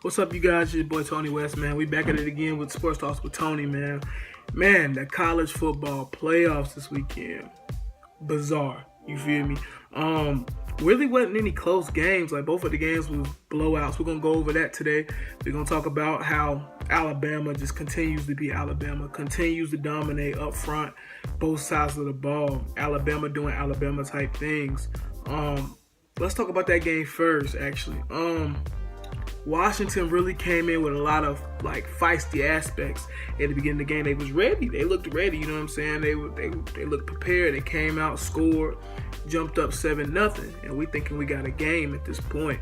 What's up, you guys? It's your boy Tony West, man. We back at it again with Sports Talks with Tony, man. Man, the college football playoffs this weekend, bizarre. You feel me? Really wasn't any close games. Like, both of the games was blowouts. We're gonna go over that today. We're gonna talk about how Alabama just continues to be Alabama, continues to dominate up front, both sides of the ball. Alabama doing Alabama type things. Let's talk about that game first, actually. Washington really came in with a lot of feisty aspects at the beginning of the game. They was ready. They looked ready. You know what I'm saying? They looked prepared. They came out, scored, jumped up 7-0, and we thinking we got a game at this point.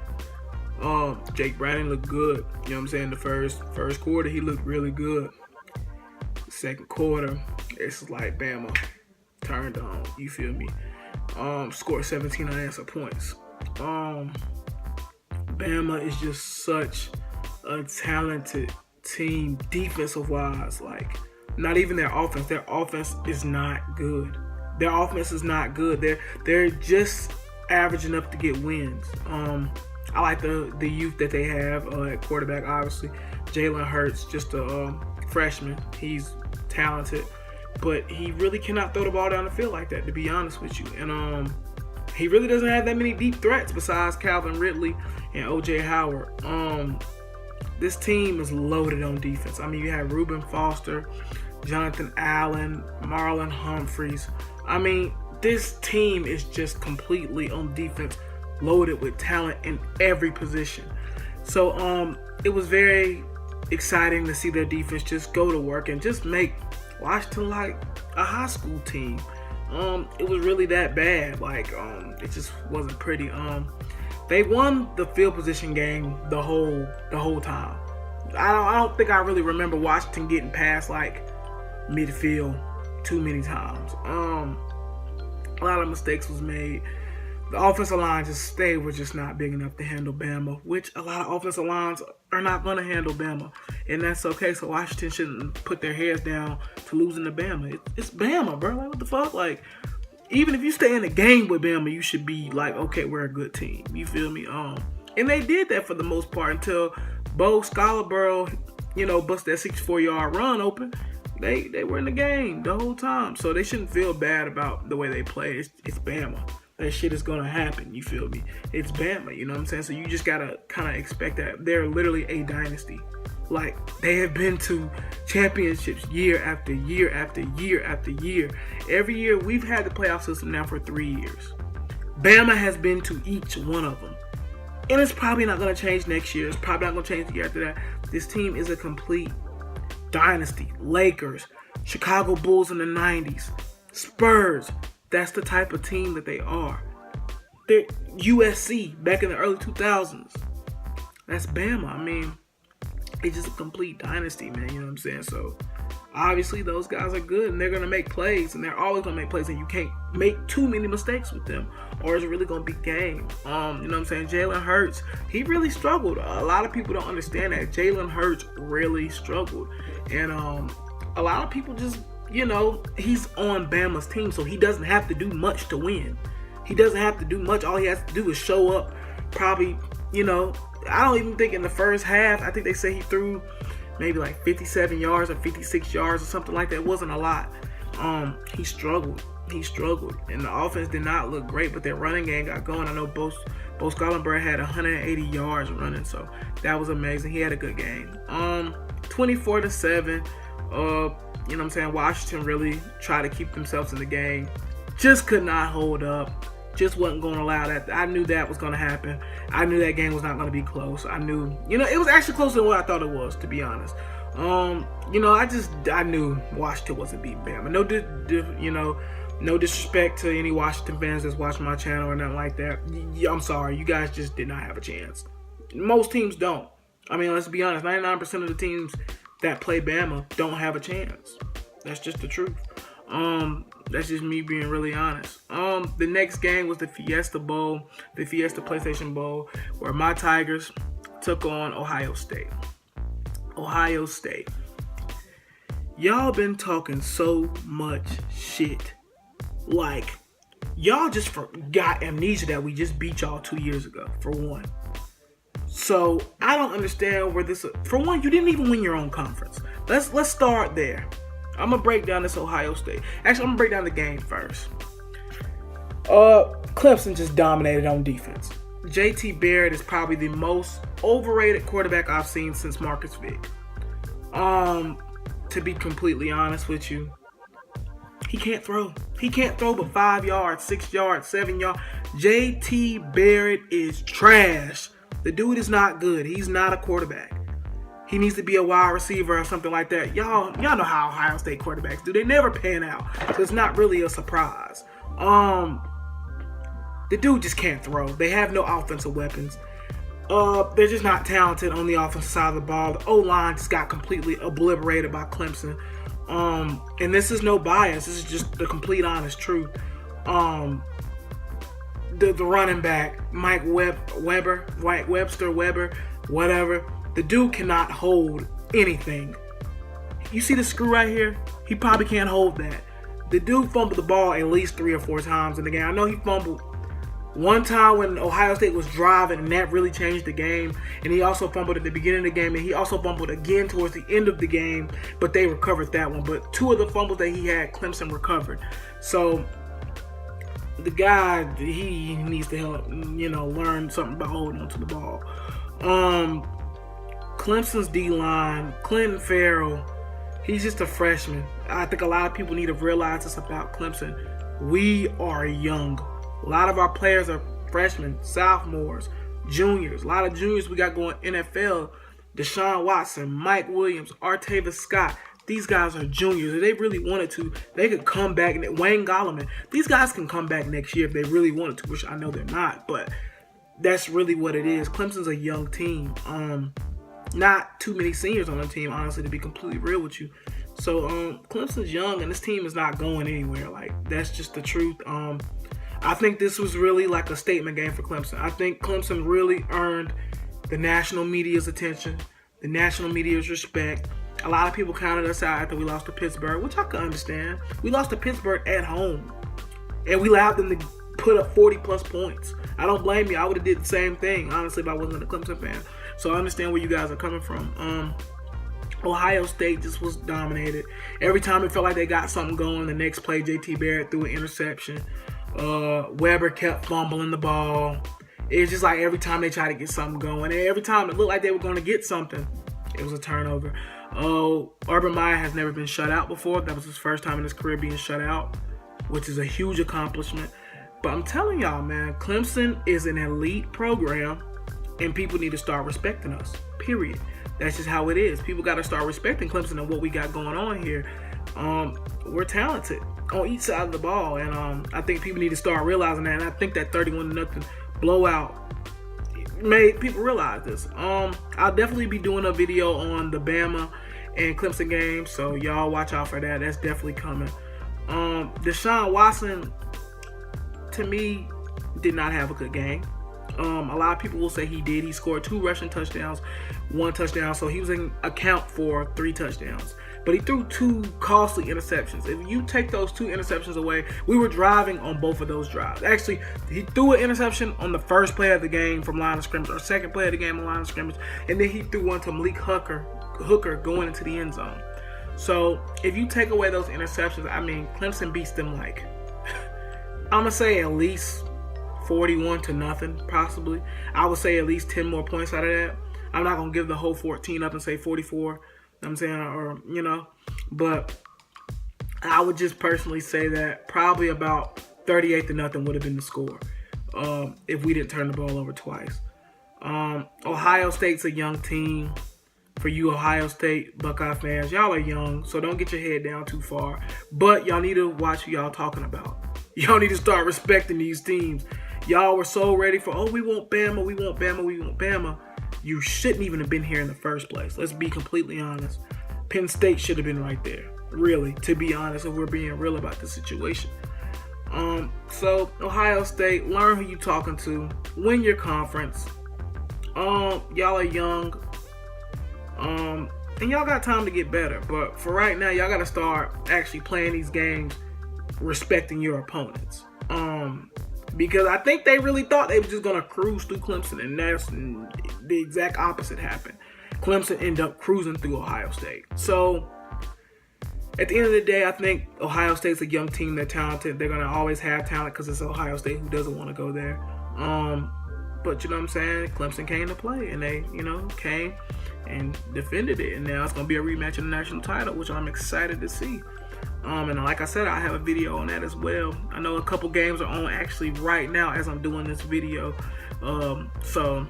Jake Browning looked good. You know what I'm saying? The first quarter, he looked really good. The second quarter, it's like Bama turned on. You feel me? Scored 17 unanswered points. Bama is just such a talented team defensive-wise. Not even their offense. Their offense is not good. Their offense is not good. They're just average enough to get wins. I like the youth that they have at quarterback, obviously. Jalen Hurts, just a freshman. He's talented, but he really cannot throw the ball down the field like that, to be honest with you. And he really doesn't have that many deep threats besides Calvin Ridley and O.J. Howard. This team is loaded on defense. I mean, you have Reuben Foster, Jonathan Allen, Marlon Humphreys. I mean, this team is just completely on defense, loaded with talent in every position. So it was very exciting to see their defense just go to work and just make Washington like a high school team. It was really that bad. It just wasn't pretty. They won the field position game the whole time. I don't think I really remember Washington getting past midfield too many times. A lot of mistakes was made. The offensive line was just not big enough to handle Bama, which a lot of offensive lines are not going to handle Bama, and that's okay. So Washington shouldn't put their heads down to losing to Bama. It's Bama, bro. What the fuck? Even if you stay in the game with Bama, you should be okay, we're a good team. You feel me? And they did that for the most part until Bo Scalabro, bust that 64-yard run open. They were in the game the whole time, so they shouldn't feel bad about the way they play. It's Bama. That shit is gonna happen, you feel me? It's Bama, you know what I'm saying? So you just gotta kind of expect that. They're literally a dynasty. They have been to championships year after year after year after year. Every year, we've had the playoff system now for 3 years. Bama has been to each one of them. And it's probably not gonna change next year. It's probably not gonna change the year after that. This team is a complete dynasty. Lakers, Chicago Bulls in the 90s, Spurs. That's the type of team that they are. They're USC back in the early 2000s. That's Bama. I mean, it's just a complete dynasty, man. You know what I'm saying? So, obviously, those guys are good, and they're going to make plays, and they're always going to make plays, and you can't make too many mistakes with them, or it's really going to be game. You know what I'm saying? Jalen Hurts, he really struggled. A lot of people don't understand that. Jalen Hurts really struggled. And a lot of people just... he's on Bama's team, so he doesn't have to do much to win. He doesn't have to do much. All he has to do is show up. Probably, I don't even think in the first half, I think they say he threw maybe 57 yards or 56 yards or something like that. It wasn't a lot. He struggled. And the offense did not look great, but their running game got going. I know Bo Scalabro had 180 yards running, so that was amazing. He had a good game. 24-7. You know what I'm saying? Washington really tried to keep themselves in the game. Just could not hold up. Just wasn't going to allow that. I knew that was going to happen. I knew that game was not going to be close. I knew, it was actually closer than what I thought it was, to be honest. I knew Washington wasn't beating Bama. No disrespect to any Washington fans that's watching my channel or nothing like that. I'm sorry. You guys just did not have a chance. Most teams don't. I mean, let's be honest. 99% of the teams that play Bama don't have a chance. That's just the truth. That's just me being really honest. The next game was the Fiesta Bowl, the Fiesta PlayStation Bowl, where my Tigers took on Ohio State. Ohio State. Y'all been talking so much shit. Y'all just got amnesia that we just beat y'all 2 years ago, for one. So I don't understand where this. For one, you didn't even win your own conference. Let's start there. I'm gonna break down this Ohio State. Actually, I'm gonna break down the game first. Clemson just dominated on defense. J.T. Barrett is probably the most overrated quarterback I've seen since Marcus Vick. To be completely honest with you, he can't throw. He can't throw but 5 yards, 6 yards, 7 yards. J.T. Barrett is trash. The dude is not good. He's not a quarterback. He needs to be a wide receiver or something like that. Y'all know how Ohio State quarterbacks do. They never pan out. So it's not really a surprise. The dude just can't throw. They have no offensive weapons. They're just not talented on the offensive side of the ball. The O-line just got completely obliterated by Clemson. And this is no bias. This is just the complete honest truth. The running back, Mike Webster, whatever. The dude cannot hold anything. You see the screw right here? He probably can't hold that. The dude fumbled the ball at least 3 or 4 times in the game. I know he fumbled one time when Ohio State was driving, and that really changed the game. And he also fumbled at the beginning of the game, and he also fumbled again towards the end of the game, but they recovered that one. But 2 of the fumbles that he had, Clemson recovered. So the guy, he needs to help, learn something about holding onto the ball. Clemson's D-line, Clinton Farrell, he's just a freshman. I think a lot of people need to realize this about Clemson. We are young. A lot of our players are freshmen, sophomores, juniors. A lot of juniors we got going NFL. Deshaun Watson, Mike Williams, Artavis Scott. These guys are juniors. If they really wanted to, they could come back. And Wayne Gallman, these guys can come back next year if they really wanted to, which I know they're not. But that's really what it is. Clemson's a young team. Not too many seniors on the team, honestly, to be completely real with you. So Clemson's young, and this team is not going anywhere. Like, that's just the truth. I think this was really like a statement game for Clemson. I think Clemson really earned the national media's attention, the national media's respect. A lot of people counted us out after we lost to Pittsburgh, which I can understand. We lost to Pittsburgh at home, and we allowed them to put up 40-plus points. I don't blame you. I would have did the same thing, honestly, if I wasn't a Clemson fan. So I understand where you guys are coming from. Ohio State just was dominated. Every time it felt like they got something going, the next play, J.T. Barrett threw an interception. Weber kept fumbling the ball. It's just like every time they tried to get something going, and every time it looked like they were going to get something, it was a turnover. Urban Meyer has never been shut out before. That was his first time in his career being shut out, which is a huge accomplishment. But I'm telling y'all, man, Clemson is an elite program, and people need to start respecting us, period. That's just how it is. People got to start respecting Clemson and what we got going on here. We're talented on each side of the ball, and I think people need to start realizing that. And I think that 31-0 blowout made people realize this. I'll definitely be doing a video on the Bama and Clemson game, so y'all watch out for that. That's definitely coming. Deshaun Watson, to me, did not have a good game. A lot of people will say he did. He scored 2 rushing touchdowns, 1 touchdown, so he was in account for 3 touchdowns. But he threw 2 costly interceptions. If you take those 2 interceptions away, we were driving on both of those drives. Actually, he threw an interception on the first play of the game from line of scrimmage, or second play of the game on line of scrimmage, and then he threw one to Malik Hooker going into the end zone. So if you take away those interceptions, I mean, Clemson beats them like, I'm going to say at least 41-0, possibly. I would say at least 10 more points out of that. I'm not going to give the whole 14 up and say 44. I'm saying, or, but I would just personally say that probably about 38-0 would have been the score if we didn't turn the ball over twice. Ohio State's a young team. For you Ohio State Buckeye fans, y'all are young, so don't get your head down too far. But y'all need to watch who y'all talking about. Y'all need to start respecting these teams. Y'all were so ready for, we want Bama, we want Bama, we want Bama. You shouldn't even have been here in the first place. Let's be completely honest. Penn State should have been right there. Really, to be honest, if we're being real about the situation. So Ohio State, learn who you talking to. Win your conference. Y'all are young. And y'all got time to get better. But for right now, y'all got to start actually playing these games respecting your opponents. because I think they really thought they were just going to cruise through Clemson, and that's the exact opposite happened. Clemson ended up cruising through Ohio State. So at the end of the day, I think Ohio State's a young team. They're talented. They're going to always have talent because it's Ohio State. Who doesn't want to go there? But you know what I'm saying? Clemson came to play, and they, came and defended it. And now it's going to be a rematch of the national title, which I'm excited to see. And like I said, I have a video on that as well. I know a couple games are on actually right now as I'm doing this video. So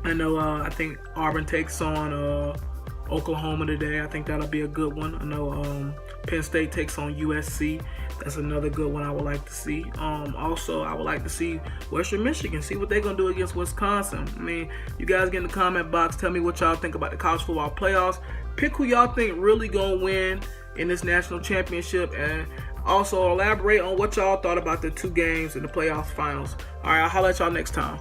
I know I think Auburn takes on Oklahoma today. I think that'll be a good one. I know Penn State takes on USC. That's another good one I would like to see. Also, I would like to see Western Michigan, see what they're going to do against Wisconsin. I mean, you guys get in the comment box. Tell me what y'all think about the college football playoffs. Pick who y'all think really going to win in this national championship. And also elaborate on what y'all thought about the two games in the playoff finals. All right, I'll holler at y'all next time.